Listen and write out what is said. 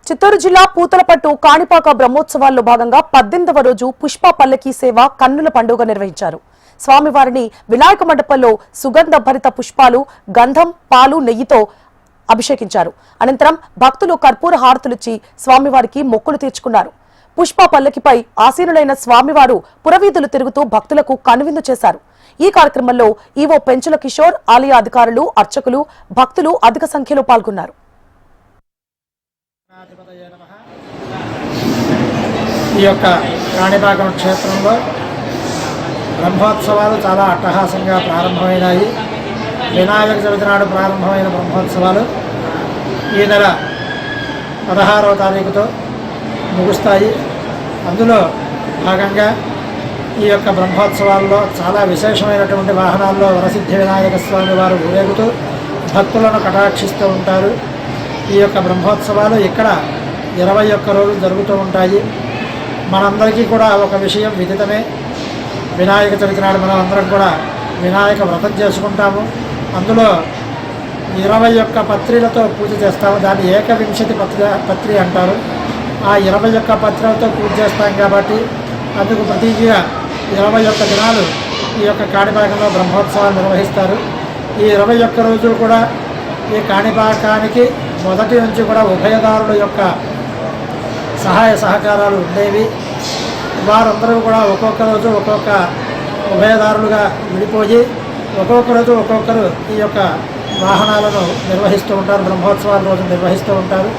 చిత్తూరు జిల్లా పూతలపట్టు కాణిపాక బ్రహ్మోత్సవాల్లో భాగంగా 18వ రోజు పుష్ప పల్లకీ సేవ కన్నుల పండుగ నిర్వహించారు. స్వామివారిని వినాయక మండపంలో సుగంధ భరిత పుష్పాలు, గంధం, పాలు, నెయ్యితో అభిషేకించారు. అనంతరం భక్తులు కర్పూర హారతులిచ్చి స్వామివారికి మొక్కులు తీర్చుకున్నారు. పుష్ప పల్లకిపై ఆసీనులైన స్వామివారు పురవీధులు తిరుగుతూ భక్తులకు కనువిందు చేశారు. ఈ కార్యక్రమంలో ఈవో పెంచుల కిషోర్, ఆలయ అధికారులు, అర్చకులు, భక్తులు అధిక సంఖ్యలో పాల్గొన్నారు. ఈ యొక్క కాణిపాకం క్షేత్రంలో బ్రహ్మోత్సవాలు చాలా అట్టహాసంగా ప్రారంభమైనాయి. వినాయక చవితి నాడు ప్రారంభమైన బ్రహ్మోత్సవాలు ఈ నెల 16వ తారీఖుతో ముగుస్తాయి. అందులో భాగంగా ఈ యొక్క బ్రహ్మోత్సవాల్లో చాలా విశేషమైనటువంటి వాహనాల్లో వరసిద్ధి వినాయక స్వామి వారు ఊరేగుతూ భక్తులను కటాక్షిస్తూ ఉంటారు. ఈ యొక్క బ్రహ్మోత్సవాలు ఇక్కడ 21 రోజులు జరుగుతూ ఉంటాయి. మనందరికీ కూడా ఒక విషయం విదితమే. వినాయక చవితి నాడు మనం అందరం కూడా వినాయక వ్రతం చేసుకుంటాము. అందులో 21 పత్రిలతో పూజ చేస్తాము. దాన్ని ఏకవింశతి పత్రి అంటారు. ఆ 21 పత్రులతో పూజ చేస్తాం కాబట్టి అందుకు ప్రతిగా 21 దినాలు ఈ యొక్క కాణిపాకంలో బ్రహ్మోత్సవాలు నిర్వహిస్తారు. ఈ 21 రోజులు కూడా ఈ కాణిపాకానికి మొదటి నుంచి కూడా ఉభయదారుల యొక్క సహాయ సహకారాలు ఉండేవి. వారందరూ కూడా ఒక్కొక్క రోజు ఒక్కొక్క ఉభయదారులుగా విడిపోయి ఒక్కొక్క రోజు ఒక్కొక్కరు ఈ యొక్క వాహనాలను నిర్వహిస్తూ ఉంటారు. బ్రహ్మోత్సవాల రోజు నిర్వహిస్తూ ఉంటారు.